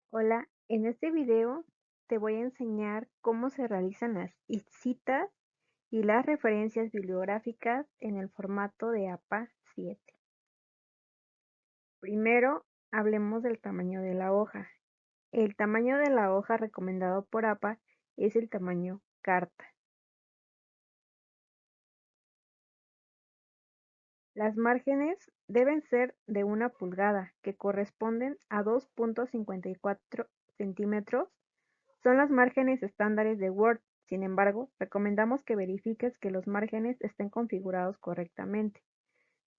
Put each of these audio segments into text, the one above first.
Hola, en este video te voy a enseñar cómo se realizan las citas y las referencias bibliográficas en el formato de APA 7. Primero, hablemos del tamaño de la hoja. El tamaño de la hoja recomendado por APA es el tamaño carta. Las márgenes deben ser de 1 pulgada, que corresponden a 2.54 centímetros. Son las márgenes estándares de Word. Sin embargo, recomendamos que verifiques que los márgenes estén configurados correctamente.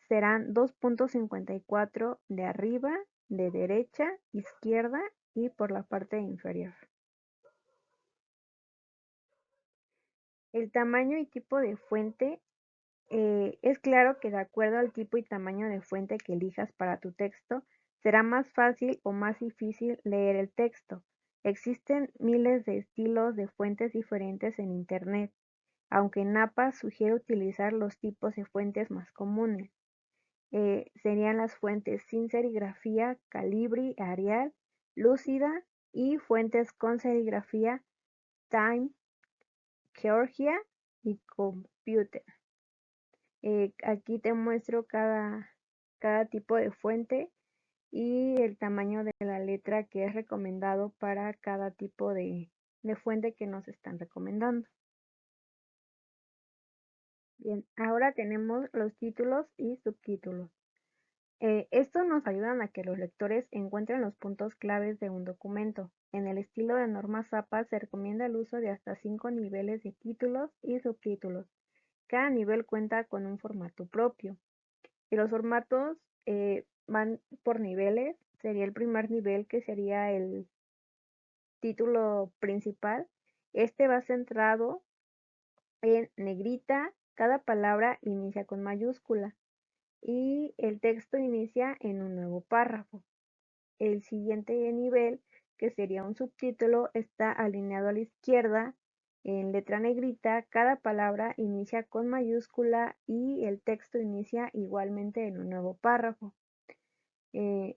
Serán 2.54 de arriba, de derecha, izquierda y por la parte inferior. El tamaño y tipo de fuente. Es claro que de acuerdo al tipo y tamaño de fuente que elijas para tu texto, será más fácil o más difícil leer el texto. Existen miles de estilos de fuentes diferentes en Internet, aunque en APA sugiere utilizar los tipos de fuentes más comunes. Serían las fuentes sin serigrafía, Calibri, Arial, Lúcida y fuentes con serigrafía, Time, Georgia y Computer. Aquí te muestro cada tipo de fuente y el tamaño de la letra que es recomendado para cada tipo de fuente que nos están recomendando. Bien, ahora tenemos los títulos y subtítulos. Estos nos ayudan a que los lectores encuentren los puntos claves de un documento. En el estilo de normas APA se recomienda el uso de hasta 5 niveles de títulos y subtítulos. Cada nivel cuenta con un formato propio. Y los formatos van por niveles. Sería el primer nivel, que sería el título principal. Este va centrado en negrita. Cada palabra inicia con mayúscula y el texto inicia en un nuevo párrafo. El siguiente nivel, que sería un subtítulo, está alineado a la izquierda en letra negrita. Cada palabra inicia con mayúscula y el texto inicia igualmente en un nuevo párrafo.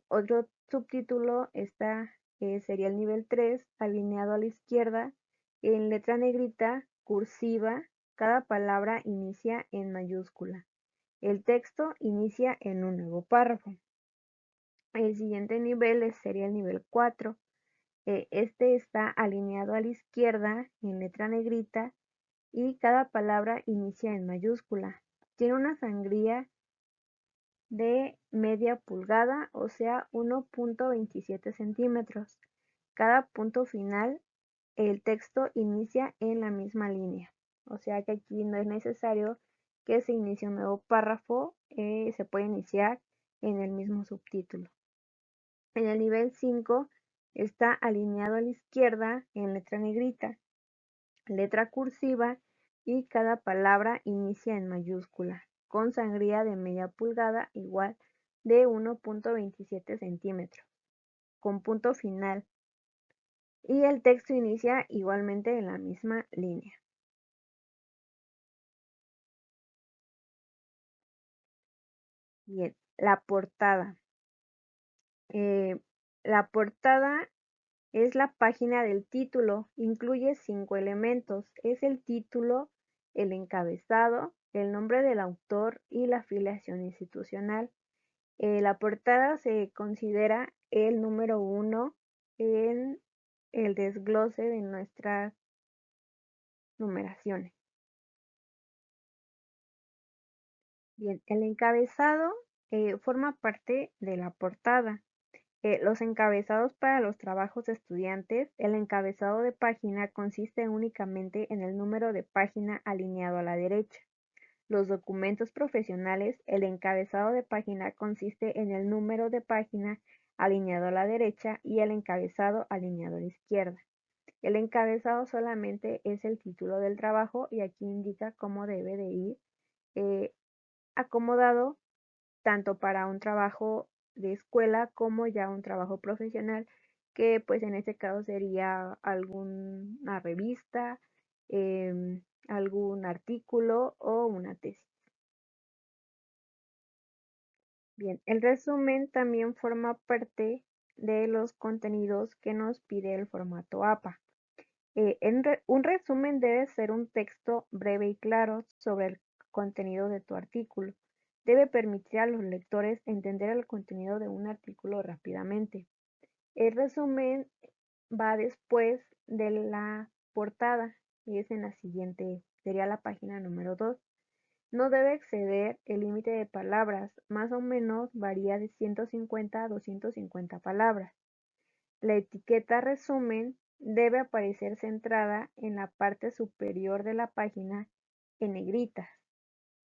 Otro subtítulo sería el nivel 3, alineado a la izquierda en letra negrita cursiva. Cada palabra inicia en mayúscula. El texto inicia en un nuevo párrafo. El siguiente nivel sería el nivel 4. Este está alineado a la izquierda en letra negrita y cada palabra inicia en mayúscula. Tiene una sangría de media pulgada, o sea 1.27 centímetros. Cada punto final, el texto inicia en la misma línea. O sea que aquí no es necesario que se inicie un nuevo párrafo, se puede iniciar en el mismo subtítulo. En el nivel 5 está alineado a la izquierda en letra negrita, letra cursiva y cada palabra inicia en mayúscula, con sangría de media pulgada igual de 1.27 centímetros, con punto final. Y el texto inicia igualmente en la misma línea. Bien, la portada. La portada es la página del título, incluye 5 elementos. Es el título, el encabezado, el nombre del autor y la afiliación institucional. La portada se considera el número 1 en el desglose de nuestras numeraciones. Bien, el encabezado forma parte de la portada. Los encabezados para los trabajos de estudiantes. El encabezado de página consiste únicamente en el número de página alineado a la derecha. Los documentos profesionales. El encabezado de página consiste en el número de página alineado a la derecha y el encabezado alineado a la izquierda. El encabezado solamente es el título del trabajo y aquí indica cómo debe de ir acomodado tanto para un trabajo de escuela como ya un trabajo profesional, que pues en este caso sería alguna revista, algún artículo o una tesis. Bien, el resumen también forma parte de los contenidos que nos pide el formato APA. Un resumen debe ser un texto breve y claro sobre el contenido de tu artículo. Debe permitir a los lectores entender el contenido de un artículo rápidamente. El resumen va después de la portada y es en la siguiente, sería la página número 2. No debe exceder el límite de palabras, más o menos varía de 150 a 250 palabras. La etiqueta resumen debe aparecer centrada en la parte superior de la página en negritas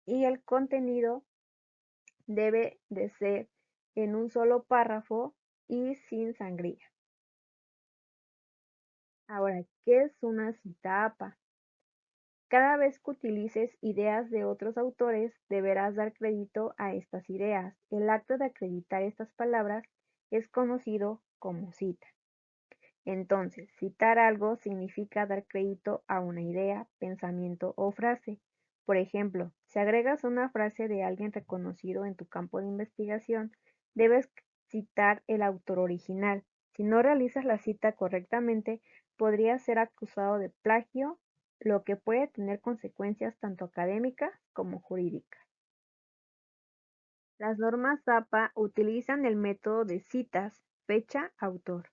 y el contenido debe de ser en un solo párrafo y sin sangría. Ahora, ¿qué es una cita APA? Cada vez que utilices ideas de otros autores, deberás dar crédito a estas ideas. El acto de acreditar estas palabras es conocido como cita. Entonces, citar algo significa dar crédito a una idea, pensamiento o frase. Por ejemplo, si agregas una frase de alguien reconocido en tu campo de investigación, debes citar el autor original. Si no realizas la cita correctamente, podrías ser acusado de plagio, lo que puede tener consecuencias tanto académicas como jurídicas. Las normas APA utilizan el método de citas, fecha, autor.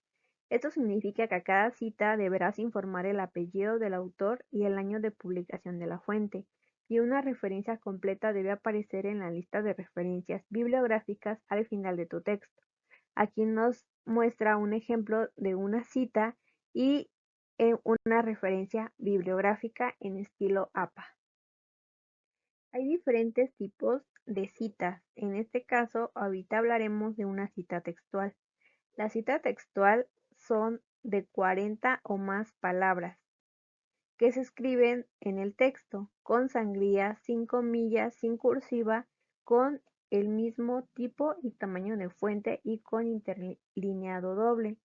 Esto significa que a cada cita deberás informar el apellido del autor y el año de publicación de la fuente, y una referencia completa debe aparecer en la lista de referencias bibliográficas al final de tu texto. Aquí nos muestra un ejemplo de una cita y una referencia bibliográfica en estilo APA. Hay diferentes tipos de citas. En este caso, ahorita hablaremos de una cita textual. La cita textual son de 40 o más palabras que se escriben en el texto, con sangría, sin comillas, sin cursiva, con el mismo tipo y tamaño de fuente y con interlineado doble.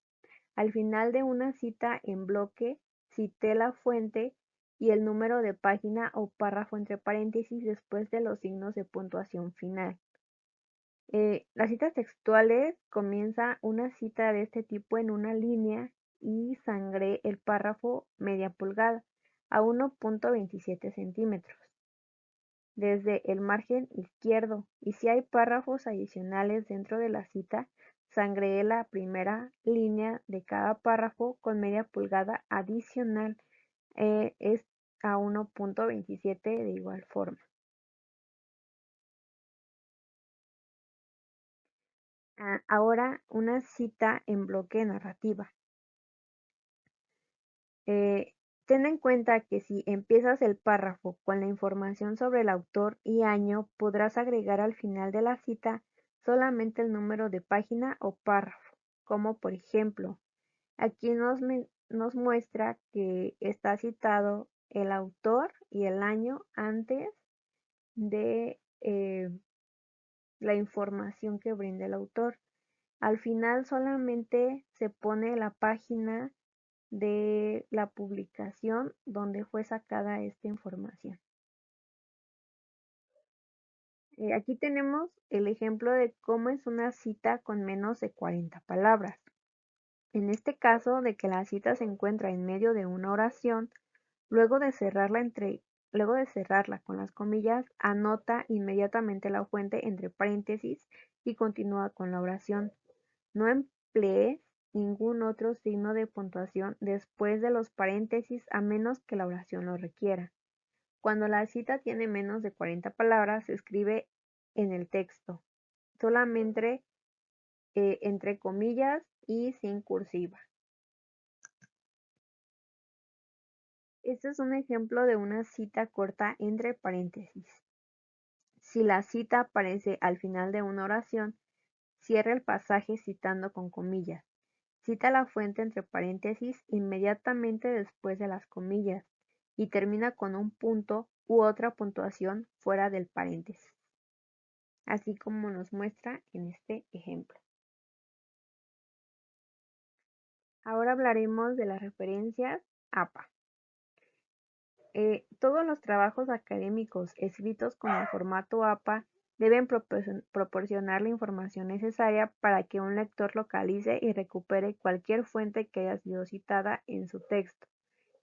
Al final de una cita en bloque, cité la fuente y el número de página o párrafo entre paréntesis después de los signos de puntuación final. Las citas textuales comienza una cita de este tipo en una línea y sangré el párrafo media pulgada a 1.27 centímetros desde el margen izquierdo, y si hay párrafos adicionales dentro de la cita, sangreé la primera línea de cada párrafo con media pulgada adicional, es a 1.27 de igual forma. Ahora una cita en bloque narrativa. Ten en cuenta que si empiezas el párrafo con la información sobre el autor y año, podrás agregar al final de la cita solamente el número de página o párrafo, como por ejemplo, aquí nos muestra que está citado el autor y el año antes de la información que brinda el autor. Al final solamente se pone la página de la publicación donde fue sacada esta información. Aquí tenemos el ejemplo de cómo es una cita con menos de 40 palabras. En este caso, de que la cita se encuentra en medio de una oración, luego de cerrarla con las comillas, anota inmediatamente la fuente entre paréntesis y continúa con la oración. No emplees ningún otro signo de puntuación después de los paréntesis a menos que la oración lo requiera. Cuando la cita tiene menos de 40 palabras, se escribe en el texto, solamente entre comillas y sin cursiva. Este es un ejemplo de una cita corta entre paréntesis. Si la cita aparece al final de una oración, cierra el pasaje citando con comillas. Cita la fuente entre paréntesis inmediatamente después de las comillas y termina con un punto u otra puntuación fuera del paréntesis, así como nos muestra en este ejemplo. Ahora hablaremos de las referencias APA. Todos los trabajos académicos escritos con el formato APA deben proporcionar la información necesaria para que un lector localice y recupere cualquier fuente que haya sido citada en su texto.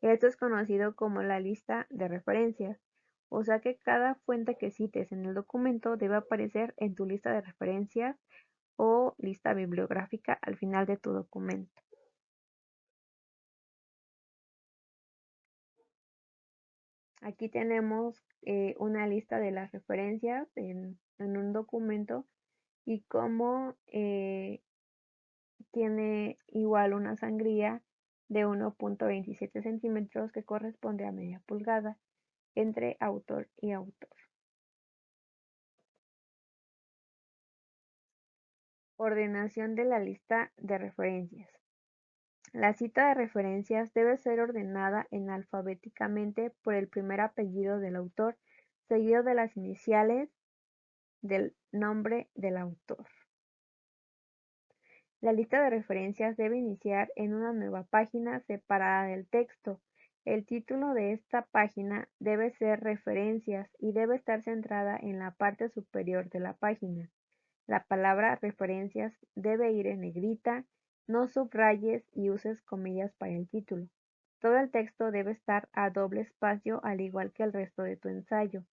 Esto es conocido como la lista de referencias, o sea que cada fuente que cites en el documento debe aparecer en tu lista de referencias o lista bibliográfica al final de tu documento. Aquí tenemos una lista de las referencias en un documento y cómo tiene igual una sangría de 1.27 centímetros que corresponde a media pulgada entre autor y autor. Ordenación de la lista de referencias. La cita de referencias debe ser ordenada alfabéticamente por el primer apellido del autor, seguido de las iniciales del nombre del autor. La lista de referencias debe iniciar en una nueva página separada del texto. El título de esta página debe ser Referencias y debe estar centrada en la parte superior de la página. La palabra referencias debe ir en negrita, no subrayes y uses comillas para el título. Todo el texto debe estar a doble espacio al igual que el resto de tu ensayo.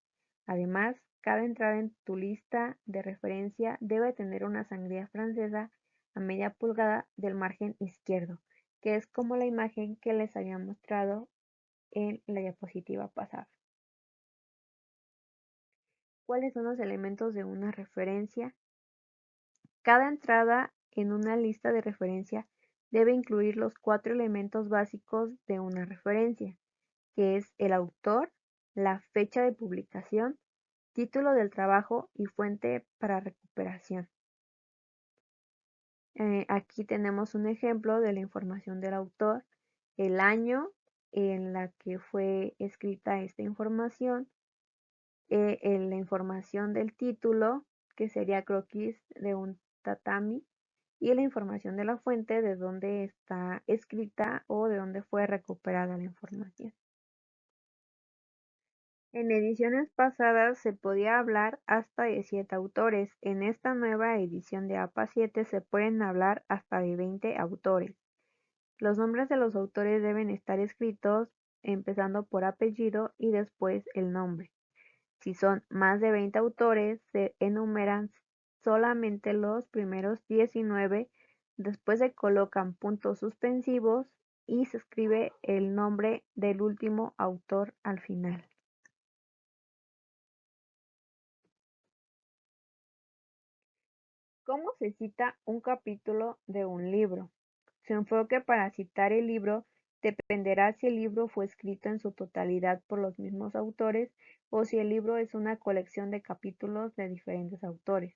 Además, cada entrada en tu lista de referencia debe tener una sangría francesa a media pulgada del margen izquierdo, que es como la imagen que les había mostrado en la diapositiva pasada. ¿Cuáles son los elementos de una referencia? Cada entrada en una lista de referencia debe incluir los 4 elementos básicos de una referencia, que es el autor, la fecha de publicación, título del trabajo y fuente para recuperación. Aquí tenemos un ejemplo de la información del autor, el año en la que fue escrita esta información, la información del título, que sería croquis de un tatami, y la información de la fuente de dónde está escrita o de dónde fue recuperada la información. En ediciones pasadas se podía hablar hasta de 7 autores. En esta nueva edición de APA 7 se pueden hablar hasta de 20 autores. Los nombres de los autores deben estar escritos empezando por apellido y después el nombre. Si son más de 20 autores, se enumeran solamente los primeros 19, después se colocan puntos suspensivos y se escribe el nombre del último autor al final. ¿Cómo se cita un capítulo de un libro? Su enfoque para citar el libro dependerá si el libro fue escrito en su totalidad por los mismos autores o si el libro es una colección de capítulos de diferentes autores.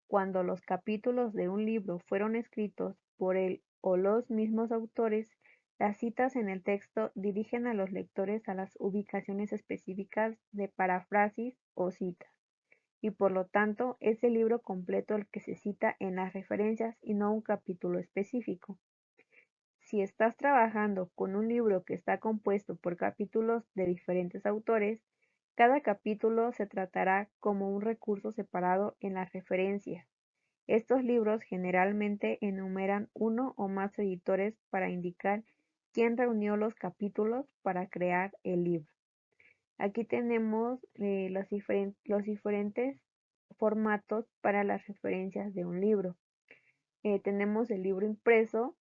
Cuando los capítulos de un libro fueron escritos por él o los mismos autores, las citas en el texto dirigen a los lectores a las ubicaciones específicas de paráfrasis o citas, y por lo tanto es el libro completo el que se cita en las referencias y no un capítulo específico. Si estás trabajando con un libro que está compuesto por capítulos de diferentes autores, cada capítulo se tratará como un recurso separado en las referencias. Estos libros generalmente enumeran uno o más editores para indicar quién reunió los capítulos para crear el libro. Aquí tenemos los diferentes formatos para las referencias de un libro. Tenemos el libro impreso,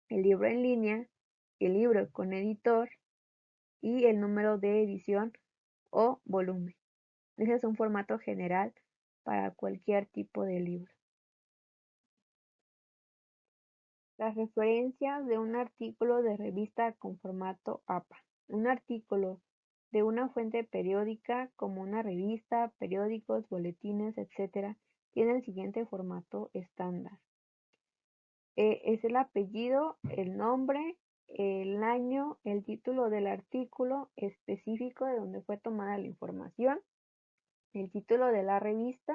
el libro en línea, el libro con editor y el número de edición o volumen. Ese es un formato general para cualquier tipo de libro. Las referencias de un artículo de revista con formato APA. Un artículo de una fuente periódica como una revista, periódicos, boletines, etc., tiene el siguiente formato estándar. Es el apellido, el nombre, el año, el título del artículo específico de donde fue tomada la información, el título de la revista,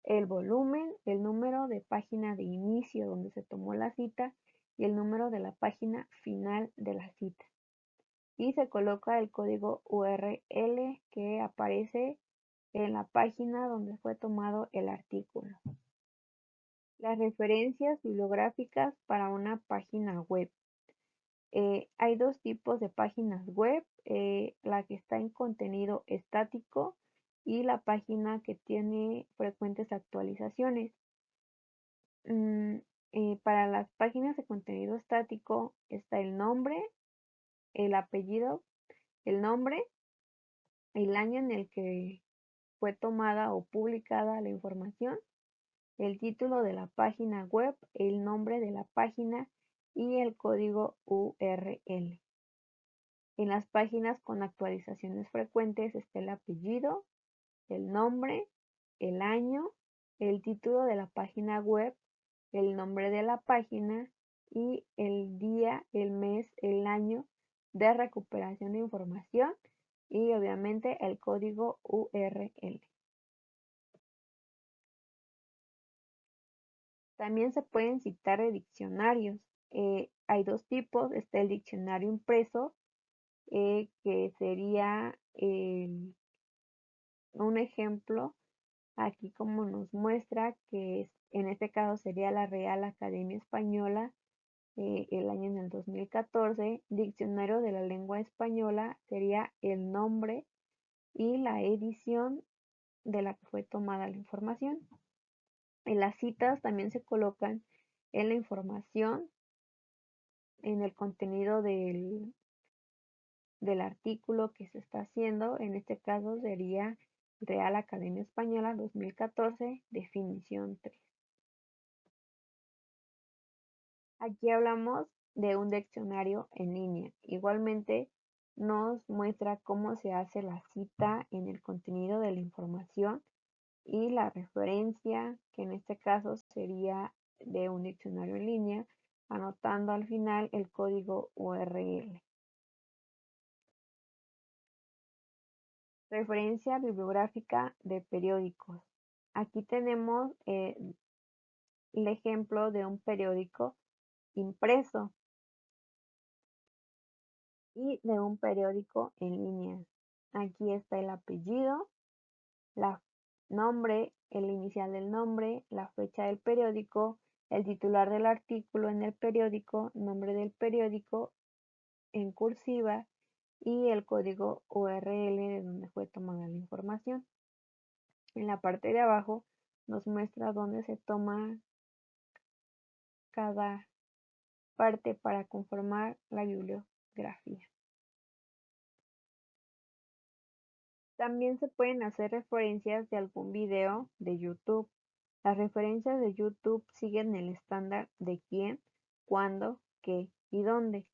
el volumen, el número de página de inicio donde se tomó la cita y el número de la página final de la cita. Y se coloca el código URL que aparece en la página donde fue tomado el artículo. Las referencias bibliográficas para una página web. Hay dos tipos de páginas web, la que está en contenido estático y la página que tiene frecuentes actualizaciones. Para las páginas de contenido estático está el nombre, el apellido, el nombre, el año en el que fue tomada o publicada la información, el título de la página web, el nombre de la página y el código URL. En las páginas con actualizaciones frecuentes está el apellido, el nombre, el año, el título de la página web, el nombre de la página y el día, el mes, el año de recuperación de información y obviamente el código URL. También se pueden citar de diccionarios. Hay dos tipos, está el diccionario impreso, que sería un ejemplo aquí como nos muestra que en este caso sería la Real Academia Española, el año en el 2014. Diccionario de la lengua española sería el nombre y la edición de la que fue tomada la información. En las citas también se colocan en la información, en el contenido del artículo que se está haciendo. En este caso sería Real Academia Española 2014, definición 3. Aquí hablamos de un diccionario en línea. Igualmente nos muestra cómo se hace la cita en el contenido de la información y la referencia, que en este caso sería de un diccionario en línea, anotando al final el código URL. Referencia bibliográfica de periódicos. Aquí tenemos el ejemplo de un periódico impreso y de un periódico en línea. Aquí está el apellido, el nombre, el inicial del nombre, la fecha del periódico, el titular del artículo en el periódico, nombre del periódico en cursiva y el código URL de donde fue tomada la información. En la parte de abajo nos muestra dónde se toma cada parte para conformar la bibliografía. También se pueden hacer referencias de algún video de YouTube. Las referencias de YouTube siguen el estándar de quién, cuándo, qué y dónde.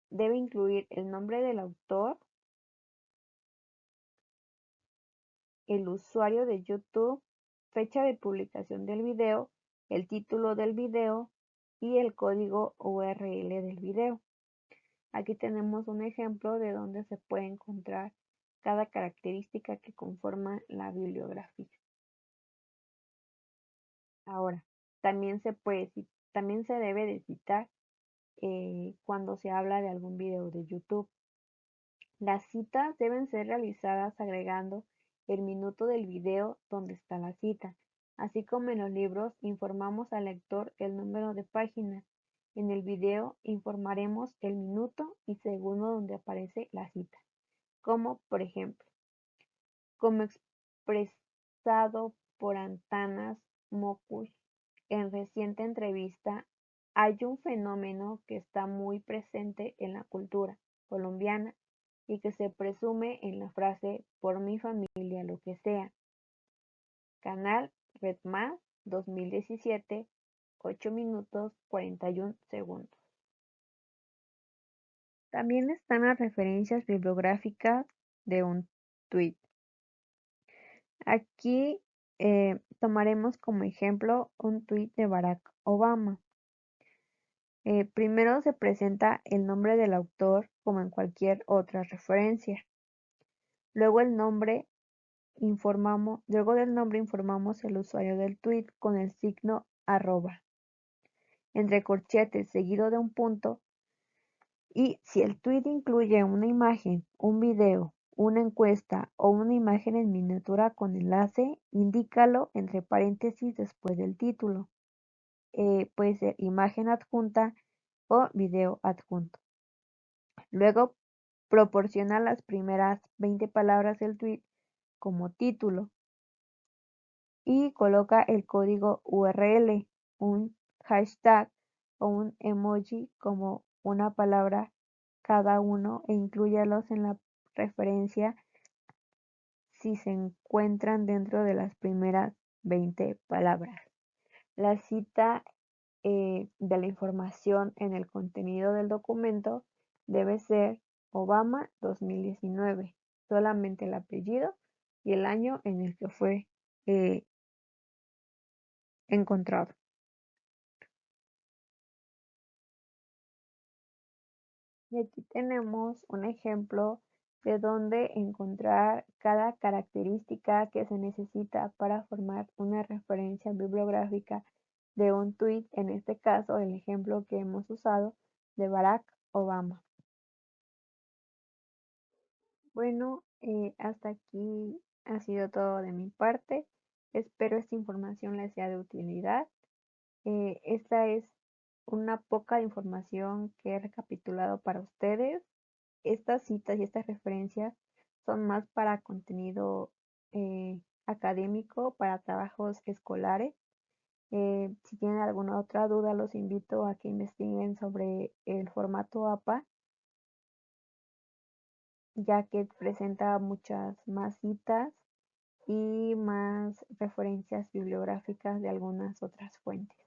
Debe incluir el nombre del autor, el usuario de YouTube, fecha de publicación del video, el título del video y el código URL del video. Aquí tenemos un ejemplo de donde se puede encontrar cada característica que conforma la bibliografía. Ahora, también se debe de citar cuando se habla de algún video de YouTube. Las citas deben ser realizadas agregando el minuto del video donde está la cita. Así como en los libros informamos al lector el número de página, en el video informaremos el minuto y segundo donde aparece la cita. Como por ejemplo, como expresado por Antanas Mockus en reciente entrevista, hay un fenómeno que está muy presente en la cultura colombiana y que se presume en la frase por mi familia lo que sea. Canal Red Más 2017, 8 minutos 41 segundos. También están las referencias bibliográficas de un tweet. Aquí tomaremos como ejemplo un tweet de Barack Obama. Primero se presenta el nombre del autor como en cualquier otra referencia. Luego del nombre informamos el usuario del tweet con el signo @ entre corchetes seguido de un punto, y si el tweet incluye una imagen, un video una encuesta o una imagen en miniatura con enlace, indícalo entre paréntesis después del título. Puede ser imagen adjunta o video adjunto. Luego, proporciona las primeras 20 palabras del tweet como título y coloca el código URL, un hashtag o un emoji como una palabra cada uno e inclúyalos en la referencia si se encuentran dentro de las primeras 20 palabras. La cita de la información en el contenido del documento debe ser Obama 2019, solamente el apellido y el año en el que fue eh, encontrado. Y aquí tenemos un ejemplo de dónde encontrar cada característica que se necesita para formar una referencia bibliográfica de un tweet, en este caso el ejemplo que hemos usado de Barack Obama. Bueno, hasta aquí ha sido todo de mi parte. Espero esta información les sea de utilidad. Esta es una poca información que he recapitulado para ustedes. Estas citas y estas referencias son más para contenido académico, para trabajos escolares. Si tienen alguna otra duda, los invito a que investiguen sobre el formato APA, ya que presenta muchas más citas y más referencias bibliográficas de algunas otras fuentes.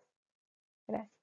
Gracias.